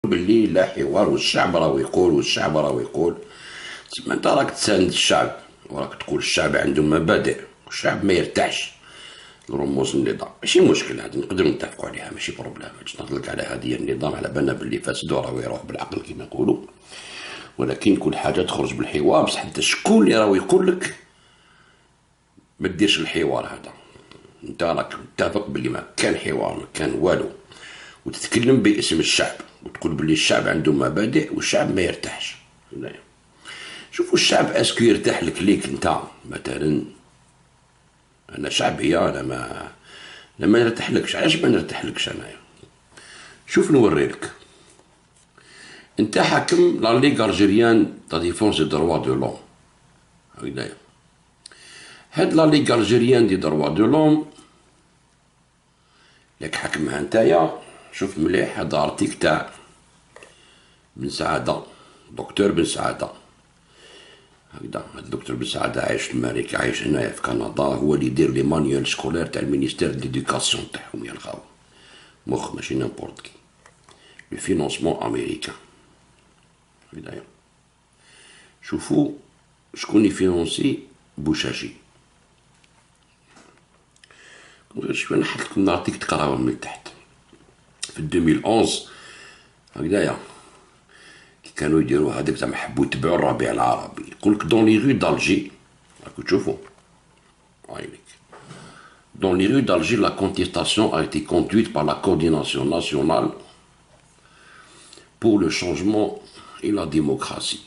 باللي لا حوار والشعب راه يقول والشعب راه يقول. تسمى انت راك تساند الشعب وراك تقول الشعب عنده مبادئ والشعب ما يرتاحش لرموز النظام. ماشي مشكل، هذه نقدروا نتفقوا عليها، ماشي بروبليم. باش نطلق على هذه النظام على بالنا باللي فاسد راه يروح بالعقل كما يقولوا، ولكن كل حاجه تخرج بالحوار. بصح انت شكون اللي راه يقول لك ما ديرش الحوار هذا؟ انت راك متفق باللي ما كان حوار، ما كان والو، وتتكلم باسم الشعب وتقول باللي الشعب عنده مبادئ والشعب ما يرتاحش. شوفوا الشعب اسكو يرتاح لك ليك انت مثلا؟ انا شعبي، انا ما نرتاحلكش. علاش ما نرتاحلكش انايا؟ شوف نوريلك. انت حاكم لا ليغ الجيريان تا ديفونس دي دروا دو لوم، هكذايا. هاد لا ليغ الجيريان دي دروا دو لوم ياك حاكمها نتايا. شوف مليح هاد ارتيك تاع بن سعادة، دكتور بن سعادة، هكذا. الدكتور بن سعادة عايش في أمريكا، عايش هنايا في كندا، هو اللي يدير لي مانيوال سكولير تاع المينيستير ديدوكاسيون تاعهم يا الغاو. مخ ماشي نامبورت كي. لو فينونسمون أمريكان، هكذايا. شوفوا شكون يفينونسي بوشاشي. شوف أنا حط لكم نعطيك تقراوها من التحت. في 2011 هكذايا كي كانوا يديروا هذاك زعما حبوا يتبعوا الربيع العربي، يقولك دون لي رو دالجي، راكو تشوفوا هايليك. Dans les rues d'Alger, la contestation a été conduite par la coordination nationale pour le changement et la démocratie,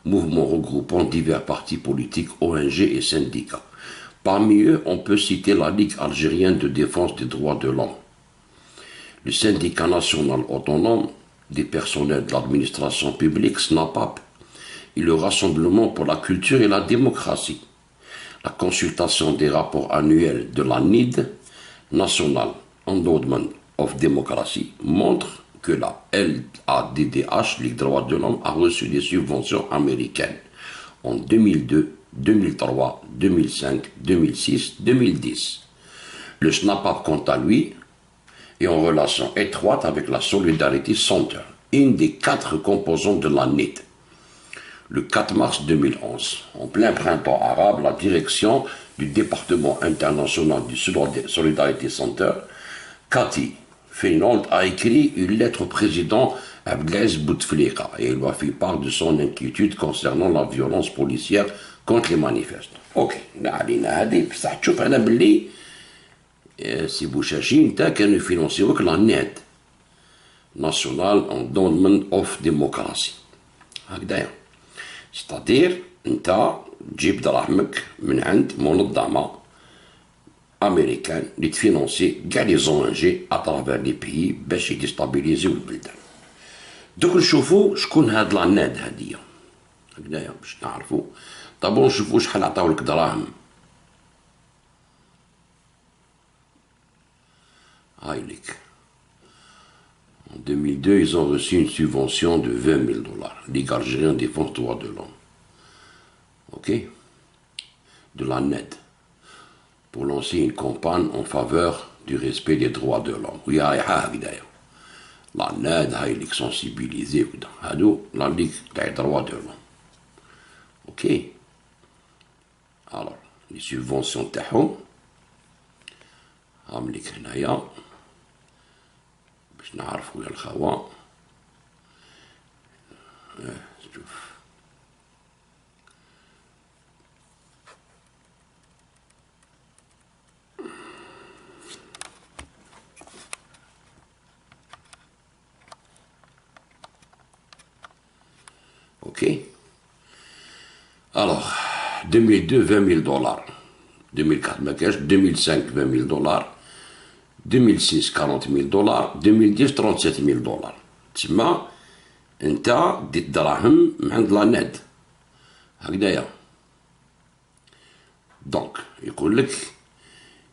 mouvement regroupant divers partis politiques, ONG et syndicats. Parmi eux, on peut citer la Ligue algérienne de défense des droits de l'homme, le syndicat national autonome des personnels de l'administration publique, SNAPAP, et le Rassemblement pour la culture et la démocratie. La consultation des rapports annuels de la NID, National Endowment of Democracy, montre que la LADDH, Ligue des droits de l'homme, a reçu des subventions américaines en 2002, 2003, 2005, 2006, 2010. Le SNAPAP, quant à lui, est en relation étroite avec la Solidarity Center, une des 4 composantes de la NID. Le 4 mars 2011, en plein printemps arabe, la direction du département international du Solidarity Center, Cathy Feyenoord, a écrit une lettre au président Abdelaziz Bouteflika et il lui a fait part de son inquiétude concernant la violence policière contre les manifestants. Ok, علينا هذه بصح تشوف انا باللي سي بوشاشي انت كانوا يفينونسيوك لا نيد ناسيونال اندومنت اوف ديموكراسي، هكذايا. ستادير انت تجيب دراهمك من عند منظمه امريكان اللي تفينونسي كاع لي زونجي اترافير لي بيي باش يديستابيليزيو البلدان. دوك نشوفو شكون هاد لا ناد هاديه، هكذايا باش نعرفو. طابور نشوفو شحال عطاولك دراهم. هايليك. En 2002, ils ont reçu une subvention de 20 000 $. Ligue algérienne défense droits de l'homme. Ok? De la NED. Pour lancer une campagne en faveur du respect des droits de l'homme. Oui, d'ailleurs. La NED a été sensibilisée. La Ligue des droits de l'homme. Ok? Alors, les subventions تاعهم عاملك هنايا باش نعرفوا يا الخوا. شوف اوكي. Alors 2002 20 000 $, 2004 ما كاش، 2005 20 000 $, 2006 40 000 $, 2010 37 000 $. تسمى انت ديت دراهم من عند لا ناد، هكذايا. دونك يقول لك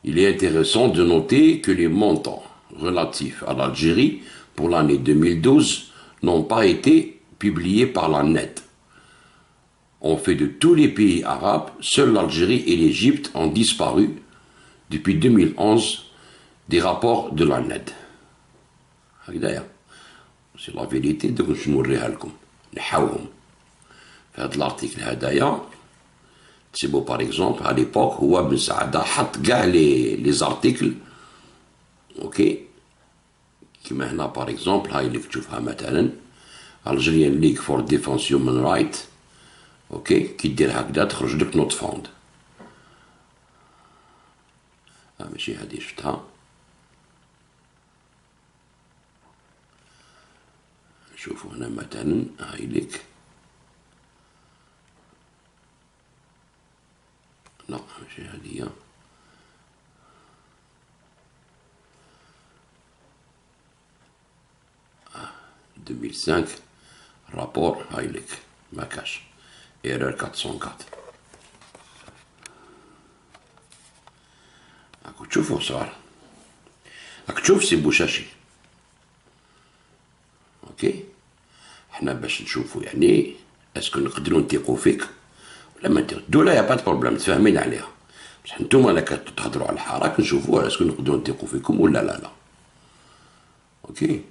il est intéressant de noter que les montants relatifs à l'Algérie pour l'année 2012 n'ont pas été publiés par la NED. En fait, de tous les pays arabes, seuls l'Algérie et l'Égypte ont disparu depuis 2011 des rapports de la NED. سي لا فيريتي. دوك باش نوريها لكم نحاوهم في هاد الارتيكل هدايا. تسيبو باغ اكزومبل ا ليبوك هو بن سعادة حط كاع لي زارتيكل اوكي كيما هنا باغ اكزومبل هاي اللي تشوفها مثلا Algerian League for Defense Human Rights اوكي كي دير هكذا تخرج لك نوت فوند. ماشي هادي شفتها. شوفوا هنا مثلا هاي ليك لا ماشي هادية 2005 رابور هاي ليك ما كاش ايرور 404 راكو تشوفوا صغار راك تشوف سي بوشاشي اوكي. حنا باش نشوفوا يعني اسكو نقدروا نثيقوا فيك ولا ما نديرو الدوله يا با بروبليم تفاهمين عليها بصح نتوما لا كتهضروا على الحراك نشوفوا اسكو نقدروا نثيقوا فيكم ولا لا. اوكي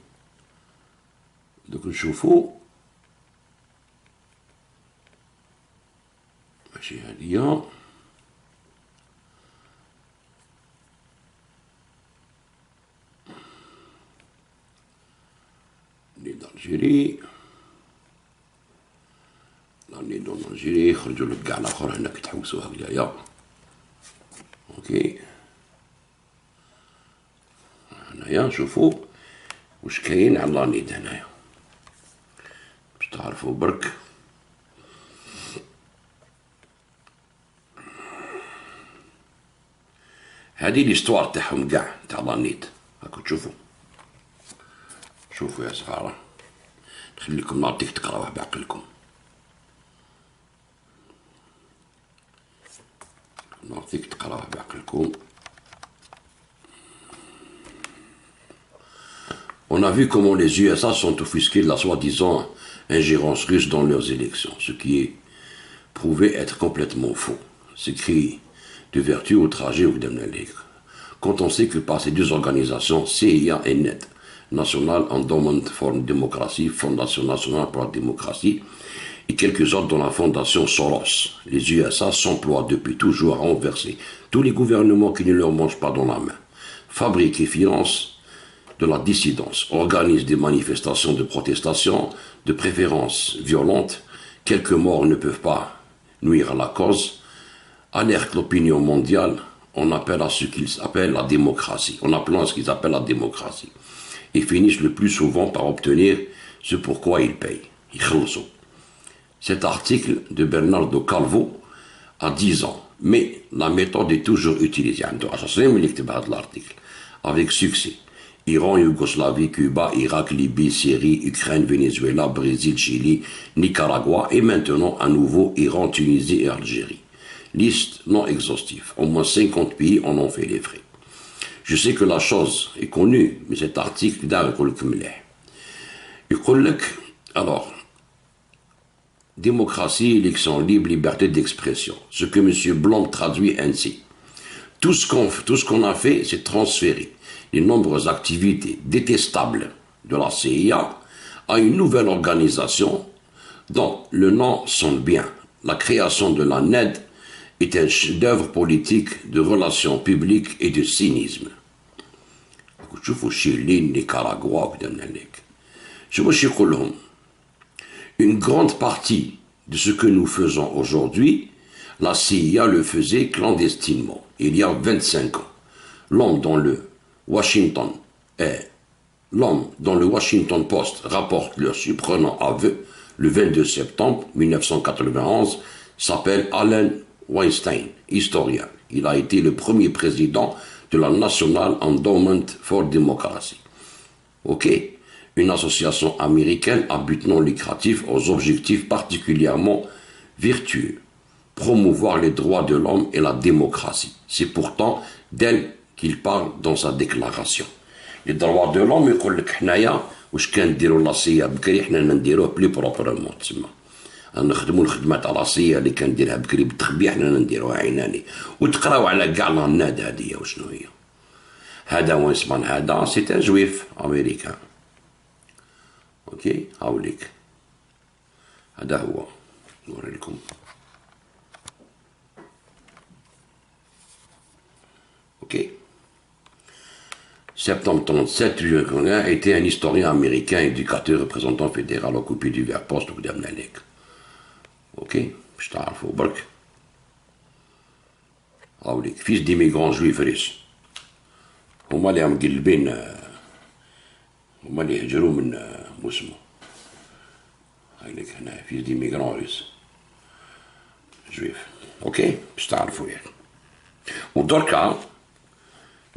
دوك نشوفوا ماشي هادية لي دالجيري لاني دون الجيري خرجوا لك كاع الاخر هنا كتحوسوا هكذايا اوكي. هنايا نشوفوا واش كاين على لانيد هنايا باش تعرفوا برك. هادي ليستوار تاعهم كاع تاع لانيد راكو تشوفوا. شوفوا يا صغار نخليكم نعطيك تقراوه بعقلكم. نعطيك تقراوه بعقلكم. On a vu comment les USA sont offusqués de la soi-disant ingérence russe dans leurs élections, ce qui est prouvé être complètement faux. C'est cri de vertu outragé au Gdemnalik. Quand on sait que par ces deux organisations, CIA et NET, National Endowment for Democracy, Fondation nationale pour la démocratie, et quelques autres dans la fondation Soros, les USA s'emploient depuis toujours à renverser tous les gouvernements qui ne leur mangent pas dans la main, fabriquent et financent de la dissidence, organisent des manifestations de protestation, de préférence violente. Quelques morts ne peuvent pas nuire à la cause, alertent l'opinion mondiale, on appelle à ce qu'ils appellent la démocratie, en appelant à ce qu'ils appellent la démocratie, et finissent le plus souvent par obtenir ce pourquoi ils payent. Cet article de Bernardo Calvo a 10 ans, mais la méthode est toujours utilisée. Avec succès. Iran, Yougoslavie, Cuba, Irak, Libye, Syrie, Ukraine, Venezuela, Brésil, Chili, Nicaragua et maintenant à nouveau Iran, Tunisie et Algérie. Liste non exhaustive. Au moins 50 pays en ont fait les frais. Je sais que la chose est connue, mais cet article alors, démocratie, élection libre, liberté d'expression. Ce que M. Blanc traduit ainsi. Tout ce qu'on a fait, c'est transférer les nombreuses activités détestables de la CIA à une nouvelle organisation dont le nom sonne bien. La création de la NED est un chef-d'œuvre politique de relations publiques et de cynisme. Une grande partie de ce que nous faisons aujourd'hui, la CIA le faisait clandestinement, il y a 25 ans. L'homme dont le Washington Post rapporte leur surprenant aveu le 22 septembre 1991 s'appelle Allen Weinstein, historien. Il a été le premier président de la National Endowment for Democracy. Ok, une association américaine à but non lucratif aux objectifs particulièrement vertueux. Promouvoir les droits de l'homme et la démocratie. C'est pourtant d'elle qu'il parle dans sa déclaration. Les droits de l'homme يقول لك حنايا واش كنديروا لاصيه بكري حنا نديروه بلي بروبرمون تسمى نخدموا الخدمه تاع لاصيه اللي كنديرها بكري بالتخبيه حنا نديروها عيناني وتقراو على كاع لاناد هذه وشنو هي. هذا وينسمان هذا سي ان جويف امريكان اوكي هاوليك هذا هو نوري لكم. اوكي. Septembre 37, Louis Conin était un historien américain, éducateur, représentant fédéral occupé divers postes au Damnalek. Ok, je تعرفوا برك. هاوليك fils d'immigrants juifs russes. هما اللي مقلبين، هما اللي هجروا من موسمو. هاوليك هنا fils d'immigrants russes juifs. اوكي باش تعرفوا يعني. ودركا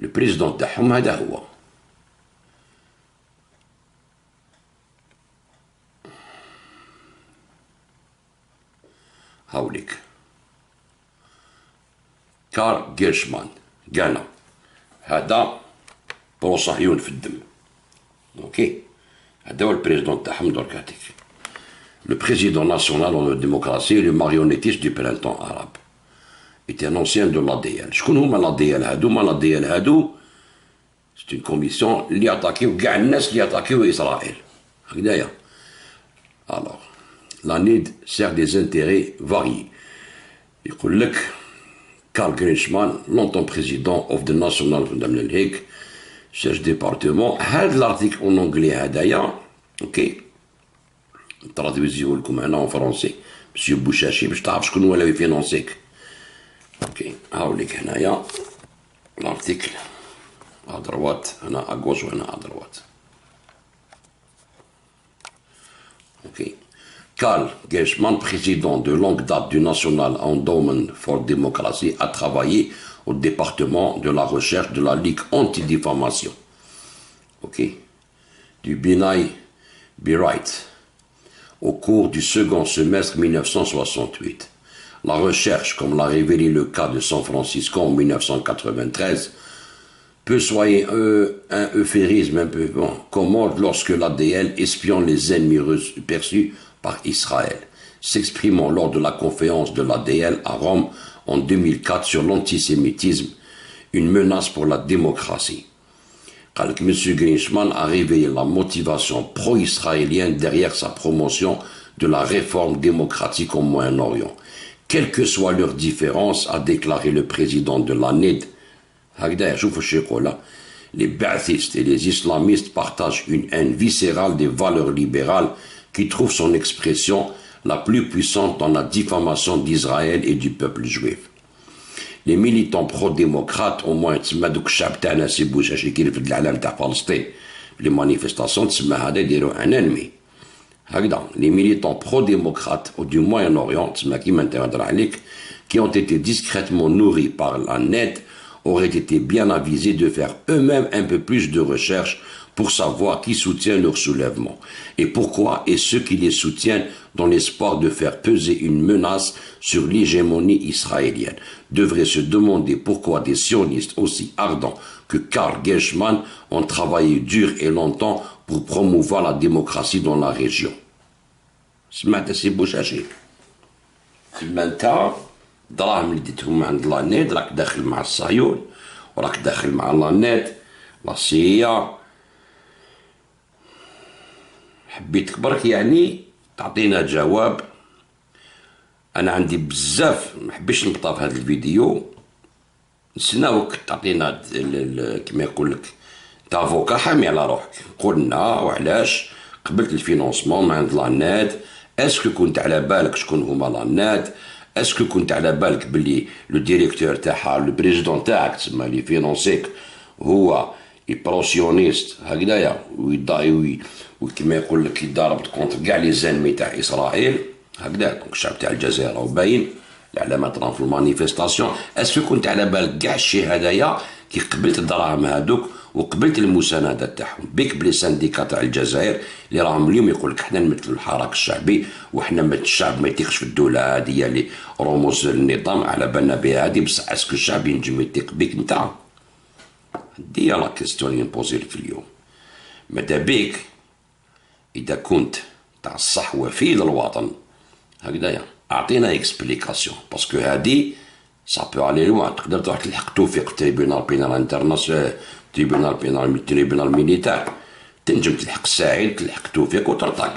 البريزيدون تاعهم هذا هو. هاوليك كارل جيرشمان قالنا هذا برو صهيون في الدم. اوكي هذا هو البريزيدون تاعهم درك هذيك. Le président national en démocratie, le marionnettiste du printemps arabe. était un ancien de l'ADL. شكون هما l'ADL هادو؟ ما l'ADL هادو c'est une commission اللي يعطاكيو كاع الناس اللي يعطاكيو إسرائيل. هكذايا. Alors, la NID sert des intérêts variés. يقول لك Karl Grinchman, longtemps président of the National Fundamental League, chef département. هاد l'article en anglais هدايا. اوكي. نترادويزيو لكم هنا en français. Monsieur Bouchachi باش تعرف شكون هو اللي يفينونسيك. اوكي هاوليك هنايا l'article à droite هنا à gauche وهنا à droite. اوكي. Karl Geichmann, président de longue date du National Endowment for Democracy, a travaillé au département de la recherche de la Ligue anti-diffamation. Ok. Du Binay Biright au cours du second semestre 1968. La recherche, comme l'a révélé le cas de San Francisco en 1993, peut soigner un euphémisme un peu commode lorsque l'ADL espionne les ennemis perçus par Israël, s'exprimant lors de la conférence de l'ADL à Rome en 2004 sur l'antisémitisme, une menace pour la démocratie. M. Grinchman a révélé la motivation pro-israélienne derrière sa promotion de la réforme démocratique au Moyen-Orient. Quelles que soient leurs différences, a déclaré le président de l'ANED, les ba'athistes et les islamistes partagent une haine viscérale des valeurs libérales qui trouve son expression la plus puissante dans la diffamation d'Israël et du peuple juif. Les militants pro-démocrates, au moins, les manifestations, un ennemi. Les militants pro-démocrates du Moyen-Orient, qui ont été discrètement nourris par la NED, auraient été bien avisés de faire eux-mêmes un peu plus de recherche pour savoir qui soutient leur soulèvement et pourquoi, et ceux qui les soutiennent dans l'espoir de faire peser une menace sur l'hégémonie israélienne devraient se demander pourquoi des sionistes aussi ardents que Karl Geichmann ont travaillé dur et longtemps pour promouvoir la démocratie dans la région. سمعت سي بوشاشي تما انت دراهم اللي ديتهم عند لانيد راك داخل مع الصهيون وراك داخل مع لانيد لا سي حبيتك برك يعني تعطينا جواب. انا عندي بزاف محبيش نبطا في هذا الفيديو، نسناوك تعطينا كما يقول لك تافوكا حامي على روحك، قلنا وعلاش قبلت الفينونسمون من عند لاناد. اسكو كنت على بالك شكون هما لاناد؟ اسكو كنت على بالك بلي لو ديريكتور تاعها لو بريزيدون تاعك تسمى لي فينونسيك هو بروسيونيست هكذايا وكما يقول لك يضارب كونتر كاع لي زانمي تاع اسرائيل هكذا. دونك الشعب تاع الجزائر راهو باين العلامات راهم في المانيفيستاسيون. اسكو كنت على بالك كاع الشيء هذايا كي قبلت الدراهم هذوك وقبلت المساندات تاعهم بك بلي سانديكا تاع الجزائر اللي راهم اليوم يقول لك حنا نمثلوا الحراك الشعبي وحنا الشعب ما يثيقش في الدوله هذه اللي رموز النظام على بالنا بها هذه، بصح اسكو الشعب ينجم يثيق بك انت؟ هذه لا كيستيون اللي نبوزي لك اليوم. ماذا بيك اذا كنت تاع الصح وفي للوطن هكذايا اعطينا اكسبليكاسيون باسكو هذه سا بو الي لوان. تقدر تروح تلحق توفيق تريبيونال بينال انترناسيونال تريبيونال ميليتار تنجم تلحق ساعد، تلحق توفيق وترطق.